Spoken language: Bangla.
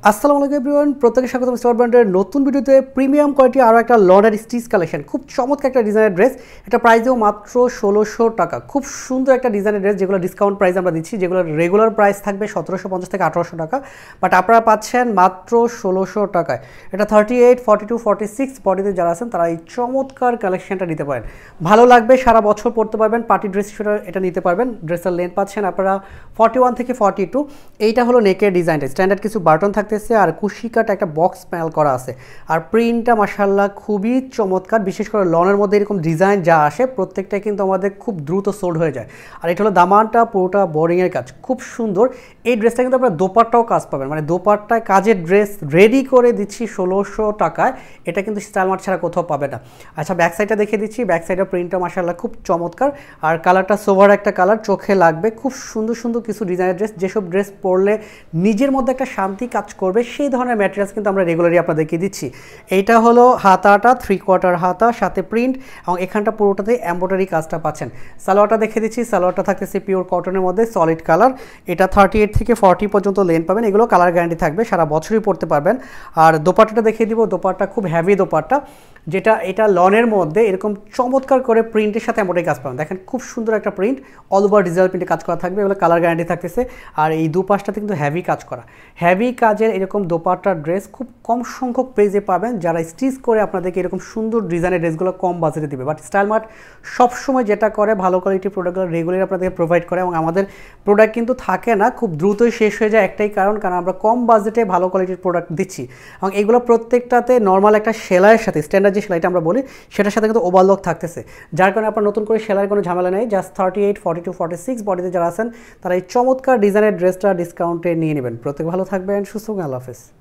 আসসালামু আলাইকুম এভরিওয়ান, প্রত্যেককে স্বাগতম স্টার ব্র্যান্ডের নতুন ভিডিওতে। প্রিমিয়াম কোয়ালিটি আরও একটা লনের স্টিচ কালেকশন, খুব চমৎকার একটা ডিজাইনের ড্রেস। এটা প্রাইসেও মাত্র ১৬০০ টাকা। খুব সুন্দর একটা ডিজাইনের ড্রেস, যেগুলো ডিসকাউন্ট প্রাইস আমরা দিচ্ছি, যেগুলো রেগুলার প্রাইস থাকবে ১৭৫০ থেকে ১৮০০ টাকা, বাট আপনারা পাচ্ছেন মাত্র ১৬০০ টাকায়। এটা 38, 42, 46 বডিতে যারা আছেন তারা এই চমৎকার কালেকশনটা নিতে পারেন। ভালো লাগবে, সারা বছর পরতে পারবেন, পার্টি ড্রেস হিসেবে এটা নিতে পারবেন। ড্রেসের লেন্থ পাচ্ছেন আপনারা 41 থেকে 42। এইটা হলো নেকের ডিজাইনটা, স্ট্যান্ডার্ড কিছু বাটন থাকতেছে আর কুশি কাট একটা বক্স প্যানেল করা আছে। আর প্রিন্টটা মাশাআল্লাহ খুবই চমৎকার, বিশেষ করে লনের মধ্যে এরকম ডিজাইন যা আসে প্রত্যেকটা কিন্তু আমাদের খুব দ্রুত সোল্ড হয়ে যায়। আর এটা হলো দামানটা পুরোটা বোরিংয়ের কাজ, খুব সুন্দর। এই ড্রেসটা কিন্তু আপনারা দোপাট্টাও কাজ পাবেন, মানে দোপাট্টায় কাজের ড্রেস রেডি করে দিচ্ছি ১৬০০ টাকায়। এটা কিন্তু স্টাইল মার্ট ছাড়া কোথাও পাবে না। আচ্ছা, ব্যাক সাইডটা দেখিয়ে দিচ্ছি। ব্যাক সাইডের প্রিন্টটা মাশাআল্লাহ খুব চমৎকার, আর কালারটা সোভার একটা কালার, চোখে লাগবে। খুব সুন্দর সুন্দর কিছু ডিজাইনের ড্রেস, যেসব ড্রেস পরলে নিজের মধ্যে একটা শান্তি কাজ করবে, সেই ধরনের ম্যাটেরিয়ালস কিন্তু আমরা রেগুলারই আপনাদেরকে দিচ্ছি। এইটা হলো হাতাটা, 3/4 হাতা, সাথে প্রিন্ট, এবং এখানটা পুরোটাতে এমব্রয়ডারি কাজটা পাচ্ছেন। সালোয়ারটা দেখে দিচ্ছি। সালোয়ারটা থাকতেছে পিওর কটনের মধ্যে, সলিড কালার। এটা 38 থেকে 40 পর্যন্ত লেন্থ পাবেন। এগুলো কালার গ্যারান্টি থাকবে, সারা বছরই পরতে পারবেন। আর দোপাট্টাটা দেখিয়ে দিব। দোপাট্টা খুব হ্যাভি দোপাট্টা, যেটা এটা লনের মধ্যে এরকম চমৎকার করে প্রিন্টের সাথে এমব্রয়ডারি কাজ পাবেন। দেখেন খুব সুন্দর একটা প্রিন্ট, অল ওভার ডিজিটাল প্রিন্টে কাজ করা থাকবে। এগুলো কালার গ্যারান্টি থাকতেছে। আর এই দুপাশটাতে কিন্তু হ্যাভি কাজ করা, হ্যাভি কাজের এরকম দোপাট্টার ড্রেস খুব কম সংখ্যক পেজে পাবেন, যারা স্টিচ করে আপনাদেরকে এরকম সুন্দর ডিজাইনের ড্রেসগুলো কম বাজেটে দিবে। বাট স্টাইল মার্ট সবসময় যেটা করে, ভালো কোয়ালিটির প্রোডাক্টগুলো রেগুলার আপনাদেরকে প্রোভাইড করে, এবং আমাদের প্রোডাক্ট কিন্তু থাকে না, খুব দ্রুতই শেষ হয়ে যায়। একটাই কারণ আমরা কম বাজেটে ভালো কোয়ালিটির প্রোডাক্ট দিচ্ছি। এবং এগুলো প্রত্যেকটাতে নর্মাল একটা সেলাইয়ের সাথে, স্ট্যান্ডার্ড যে সেলাইটা আমরা বলি সেটার সাথে কিন্তু ওভারলক থাকতেছে, যার কারণে আপনার নতুন করে সেলাইয়ের কোনো ঝামেলা নেই। জাস্ট 38, 42, 46 বডিতে যারা আছেন তারা এই চমৎকার ডিজাইনের ড্রেসটা ডিসকাউন্টে নিয়ে নেবেন। প্রত্যেক ভালো থাকবেন, সুস্থ থাকবেন, আল্লাহ হাফেজ।